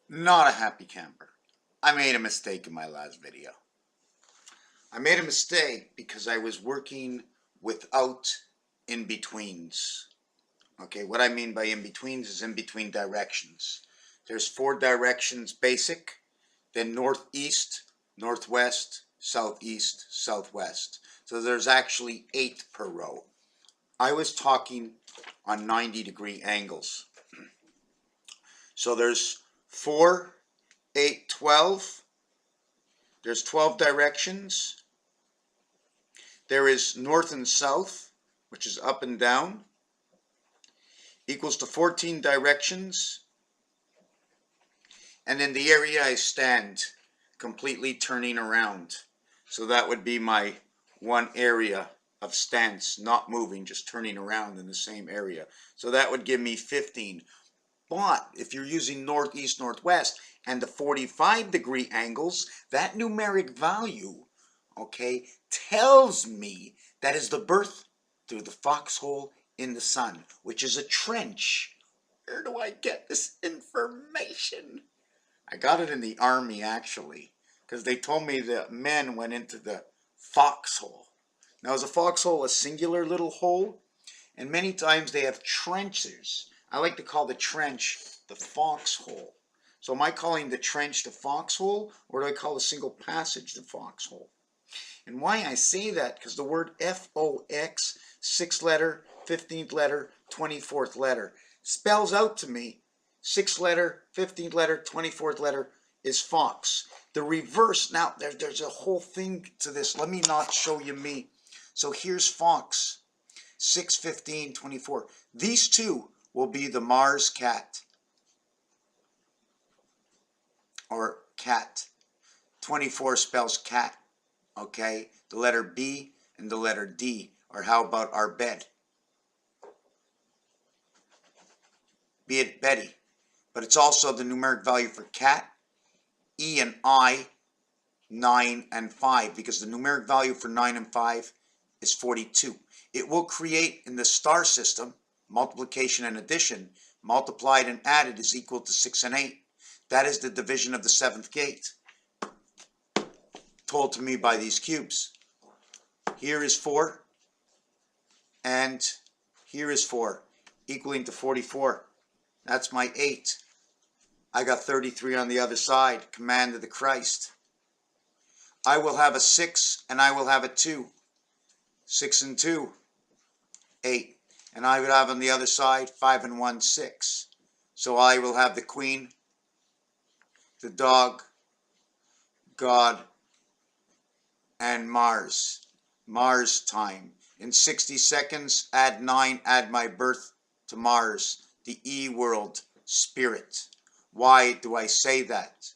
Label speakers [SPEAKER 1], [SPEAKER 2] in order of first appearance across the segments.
[SPEAKER 1] Not a happy camper. I made a mistake in my last video. I made a mistake because I was working without in-betweens. Okay, what I mean by in-betweens is in-between directions. There's 4 directions basic, then northeast, northwest, southeast, southwest. So there's actually 8 per row. I was talking on 90-degree angles. So there's 4, 8, 12. There's 12 directions. There is north and south, which is up and down, equals to 14 directions. And in the area I stand, completely turning around. So that would be my one area of stance, not moving, just turning around in the same area. So that would give me 15. But if you're using northeast, northwest, and the 45-degree angles, that numeric value, okay, tells me that is the birth through the foxhole in the sun, which is a trench. Where do I get this information? I got it in the army, actually, because they told me that men went into the foxhole. Now, is a foxhole a singular little hole? And many times they have trenches. I like to call the trench the foxhole. So am I calling the trench the foxhole, or do I call a single passage the foxhole? And why I say that, because the word F-O-X, 6th letter, 15th letter, 24th letter, spells out to me 6th letter, 15th letter, 24th letter is fox. The reverse, now there's a whole thing to this. Let me not show you me. So here's fox, 6, 15, 24. These two will be the Mars cat, or cat. 24 spells cat, okay? The letter B and the letter D, or how about our bed? Be it Betty. But it's also the numeric value for cat, E and I, 9 and 5, because the numeric value for 9 and 5 is 42. It will create in the star system, multiplication and addition, multiplied and added is equal to 6 and 8. That is the division of the 7th gate, told to me by these cubes. Here is 4, and here is 4, equaling to 44. That's my 8. I got 33 on the other side, command of the Christ. I will have a 6, and I will have a 2. 6 and 2, 8. And I would have on the other side 5 and 1, 6. So I will have the queen, the dog, God, and Mars. Mars time. In 60 seconds, add 9, add my birth to Mars, the E world spirit. Why do I say that?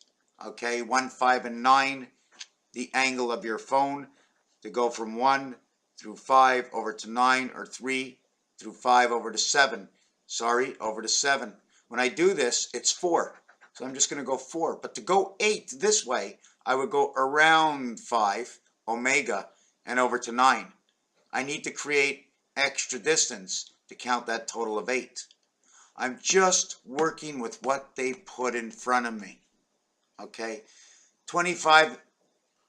[SPEAKER 1] Okay, 1, 5, and 9, the angle of your phone to go from 1 through 5 over to 9, or 3 through 5 over to 7. Sorry, over to 7. When I do this, it's 4. So I'm just going to go 4. But to go 8 this way, I would go around 5, omega, and over to 9. I need to create extra distance to count that total of 8. I'm just working with what they put in front of me. Okay? 25,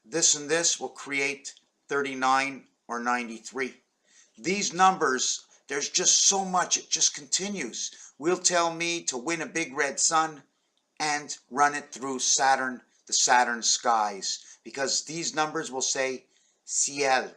[SPEAKER 1] this and this will create 39 or 93. These numbers, there's just so much, it just continues. Will tell me to win a big red sun and run it through Saturn, the Saturn skies, because these numbers will say ciel.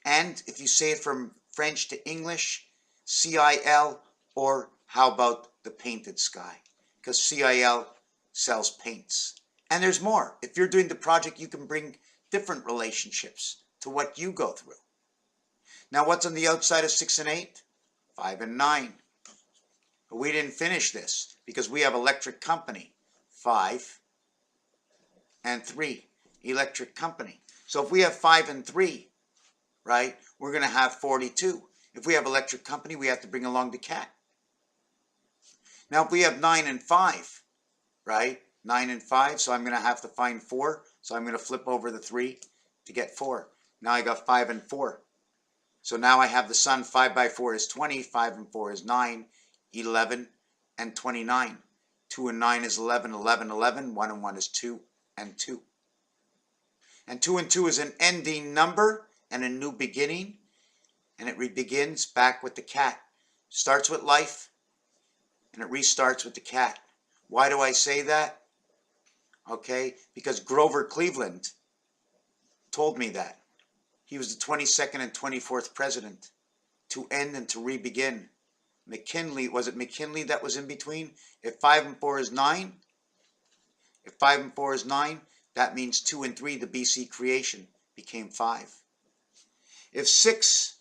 [SPEAKER 1] And if you say it from French to English, CIL, or how about the painted sky? Because CIL sells paints. And there's more. If you're doing the project, you can bring different relationships to what you go through. Now, what's on the outside of 6 and 8? 5 and 9. But we didn't finish this because we have electric company. 5 and 3. Electric company. So if we have 5 and 3, right, we're going to have 42. If we have electric company, we have to bring along the cat. Now, if we have 9 and 5, right, 9 and 5, so I'm going to have to find 4. So I'm going to flip over the 3 to get 4. Now I got 5 and 4. So now I have the sun. 5 by 4 is 20. 5 and 4 is 9. 11 and 29. 2 and 9 is 11, 11, 11. 1 and 1 is 2 and 2. And 2 and 2 is an ending number and a new beginning. And it begins back with the cat. Starts with life and it restarts with the cat. Why do I say that? Okay, because Grover Cleveland told me that. He was the 22nd and 24th president. To end and to re-begin. McKinley, was it McKinley that was in between? If 5 and 4 is 9, if 5 and 4 is 9, that means 2 and 3, the BC creation, became 5. If 6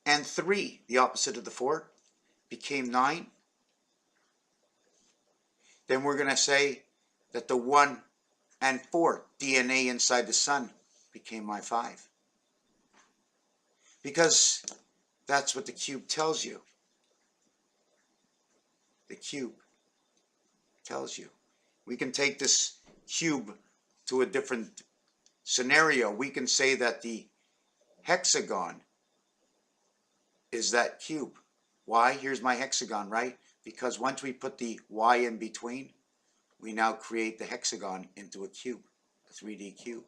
[SPEAKER 1] and 3, the opposite of the 4, became 9, then we're going to say that the 1 and 4, DNA inside the sun, became my 5. Because that's what the cube tells you. The cube tells you. We can take this cube to a different scenario. We can say that the hexagon is that cube. Why? Here's my hexagon, right? Because once we put the Y in between, we now create the hexagon into a cube, a 3D cube.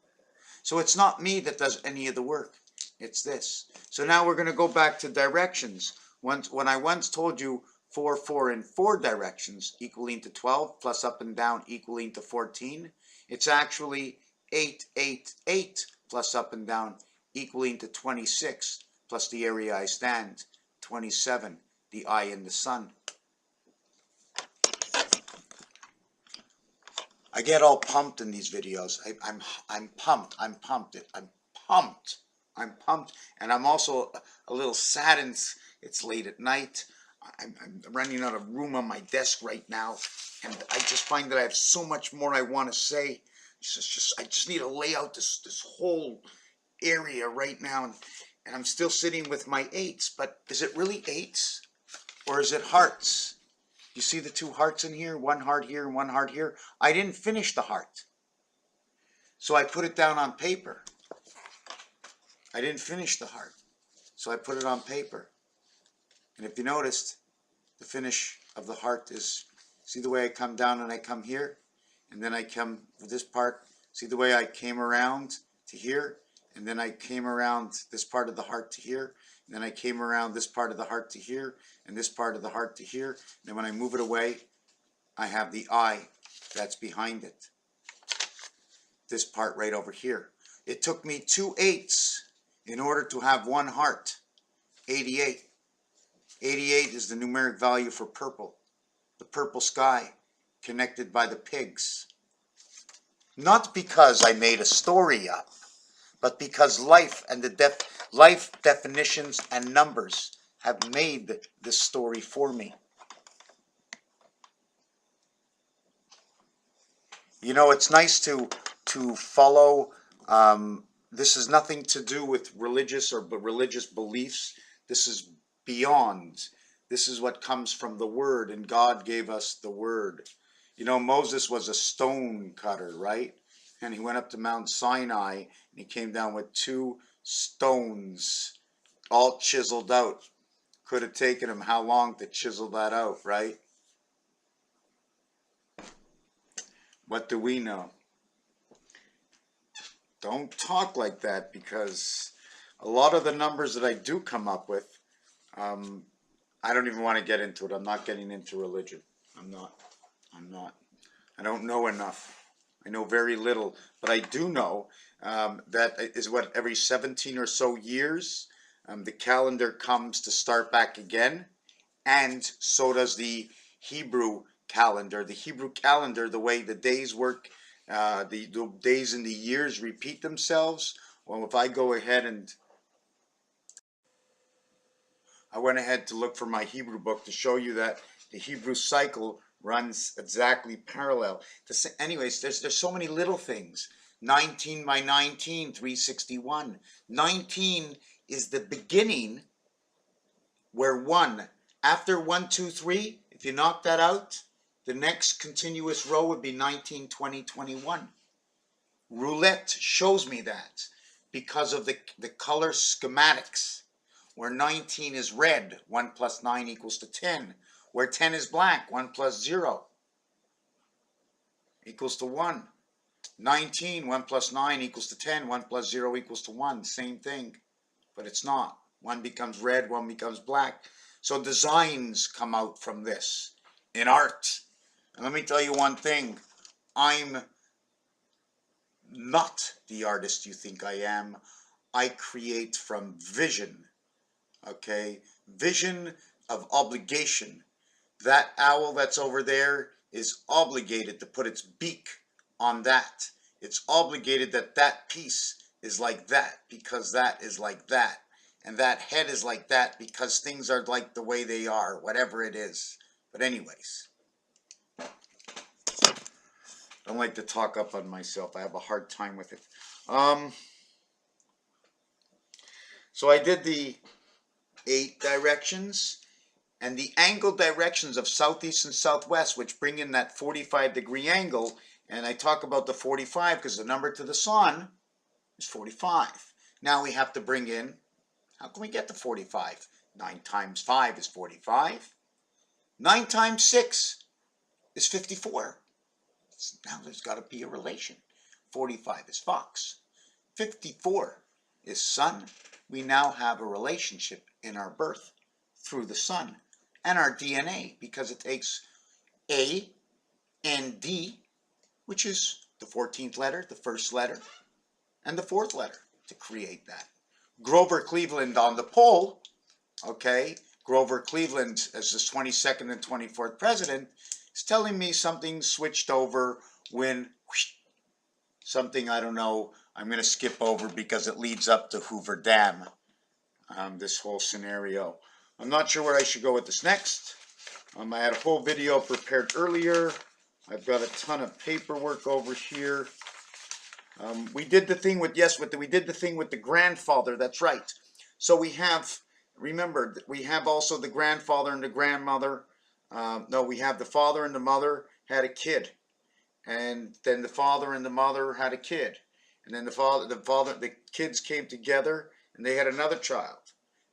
[SPEAKER 1] So it's not me that does any of the work. It's this. So now we're going to go back to directions. When I once told you 4, 4, and 4 directions equaling to 12 plus up and down equaling to 14, it's actually 8, 8, 8 plus up and down equaling to 26 plus the area I stand, 27, the eye in the sun. I get all pumped in these videos. I'm pumped. I'm pumped, and I'm also a little saddened. It's late at night. I'm running out of room on my desk right now, and I just find that I have so much more I want to say. I just need to lay out this whole area right now, and I'm still sitting with my 8s. But is it really 8s, or is it hearts? You see the 2 hearts in here? 1 heart here and 1 heart here. I didn't finish the heart, so I put it down on paper. I didn't finish the heart, so I put it on paper. And if you noticed, the finish of the heart is, see the way I come down and I come here, and then I come with this part. See the way I came around to here, and then I came around this part of the heart to here, and then I came around this part of the heart to here, and this part of the heart to here. And then when I move it away, I have the eye that's behind it. This part right over here. It took me 2 8s in order to have 1 heart. 88. 88 is the numeric value for purple. The purple sky connected by the pigs. Not because I made a story up, but because life and the life definitions and numbers have made this story for me. You know, it's nice to follow. This has nothing to do with religious or religious beliefs. This is beyond. This is what comes from the Word, and God gave us the Word. You know, Moses was a stone cutter, right? And he went up to Mount Sinai, and he came down with 2 stones, all chiseled out. Could have taken him how long to chisel that out, right? What do we know? Don't talk like that, because a lot of the numbers that I do come up with, I don't even want to get into it. I'm not getting into religion. I'm not. I don't know enough. I know very little, but I do know that is what every 17 or so years the calendar comes to start back again, and so does the Hebrew calendar. The Hebrew calendar, the way the days work, the days and the years repeat themselves. Well, if I go ahead and I went ahead to look for my Hebrew book to show you that the Hebrew cycle runs exactly parallel. Anyways, there's so many little things. 19 by 19, 361. 19 is the beginning where 1, after 1, 2, 3, if you knock that out, the next continuous row would be 19, 20, 21. Roulette shows me that because of the color schematics. Where 19 is red, 1 plus 9 equals to 10. Where 10 is black, 1 plus 0. equals to 1. 19, 1 plus 9 equals to 10. 1 plus 0 equals to 1. Same thing, but it's not. One becomes red, one becomes black. So designs come out from this in art. And let me tell you one thing. I'm not the artist you think I am. I create from vision. Okay? Vision of obligation. That owl that's over there is obligated to put its beak on that. It's obligated that that piece is like that because that is like that. And that head is like that because things are like the way they are, whatever it is. But anyways, I don't like to talk up on myself. I have a hard time with it. So I did the 8 directions and the angle directions of southeast and southwest, which bring in that 45-degree angle. And I talk about the 45 because the number to the sun is 45. Now we have to bring in, how can we get to 45? 9 times 5 is 45. 9 times 6 is 54. Now there's got to be a relation. 45 is fox. 54 is sun. We now have a relationship in our birth through the sun and our DNA, because it takes A and D, which is the 14th letter, the first letter, and the 4th letter to create that. Grover Cleveland on the pole, okay, Grover Cleveland as the 22nd and 24th president, is telling me something switched over when something, I don't know, I'm going to skip over because it leads up to Hoover Dam, this whole scenario. I'm not sure where I should go with this next. I had a whole video prepared earlier. I've got a ton of paperwork over here. We did the thing with, we did the thing with the grandfather, that's right. So we have, remember, we have also the grandfather and the grandmother. No, we have the father and the mother had a kid. And then the father and the mother had a kid. And then the kids came together and they had another child.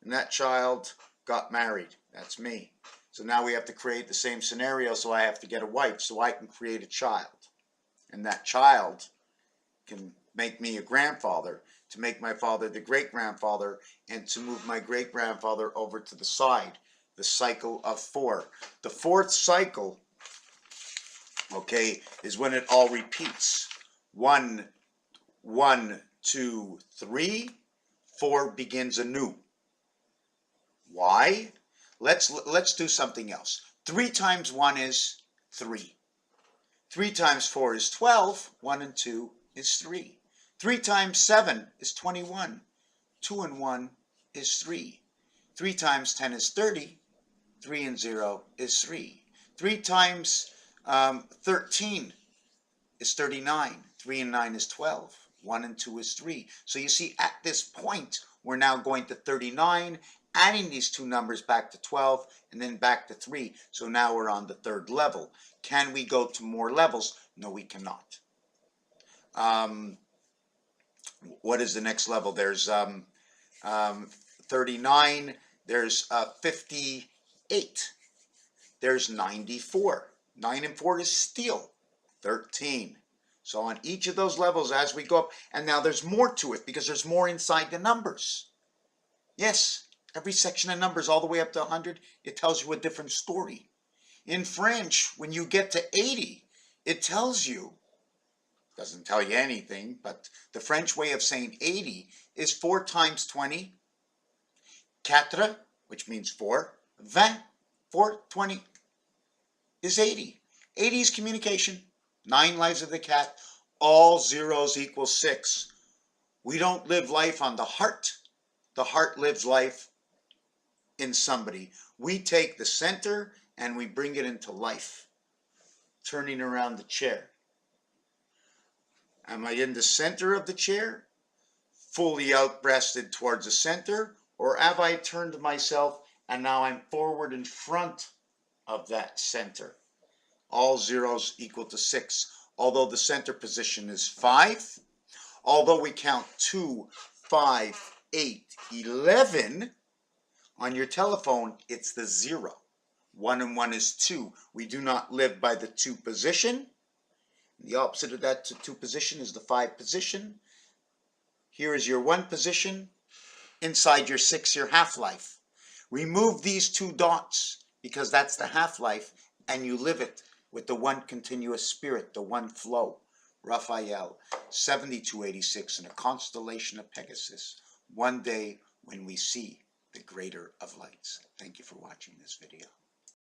[SPEAKER 1] And that child got married. That's me. So now we have to create the same scenario, so I have to get a wife so I can create a child. And that child can make me a grandfather, to make my father the great-grandfather, and to move my great-grandfather over to the side. The cycle of 4. The 4th cycle, okay, is when it all repeats. 1, 2, 3, 4 begins anew. Why? Let's do something else. 3 times 1 is 3. 3 times 4 is 12. 1 and 2 is 3. 3 times 7 is 21. 2 and 1 is 3. 3 times 10 is 30. 3 and 0 is 3. 3 times 13 is 39. 3 and 9 is 12. 1 and 2 is 3. So you see, at this point, we're now going to 39, adding these two numbers back to 12, and then back to 3. So now we're on the 3rd level. Can we go to more levels? No, we cannot. What is the next level? There's 39. There's 58. There's 94. 9 and 4 is still 13. So on each of those levels as we go up, and now there's more to it because there's more inside the numbers. Yes, every section of numbers all the way up to 100, it tells you a different story. In French, when you get to 80, it tells you, doesn't tell you anything, but the French way of saying 80 is 4 times 20, 4, which means 4, 20, 420 is 80. 80 is communication. 9 lives of the cat, all zeros equal 6. We don't live life on the heart. The heart lives life in somebody. We take the center and we bring it into life. Turning around the chair. Am I in the center of the chair? Fully out-breasted towards the center? Or have I turned myself and now I'm forward in front of that center? All zeros equal to 6. Although the center position is 5. Although we count 2, 5, 8, 11. On your telephone, it's the 0. 1 and 1 is 2. We do not live by the 2 position. The opposite of that two position is the 5 position. Here is your 1 position. Inside your 6, your half-life. Remove these 2 dots because that's the half-life, and you live it with the one continuous spirit, the one flow. Raphael, 7286 in a constellation of Pegasus. One day when we see the greater of lights. Thank you for watching this video.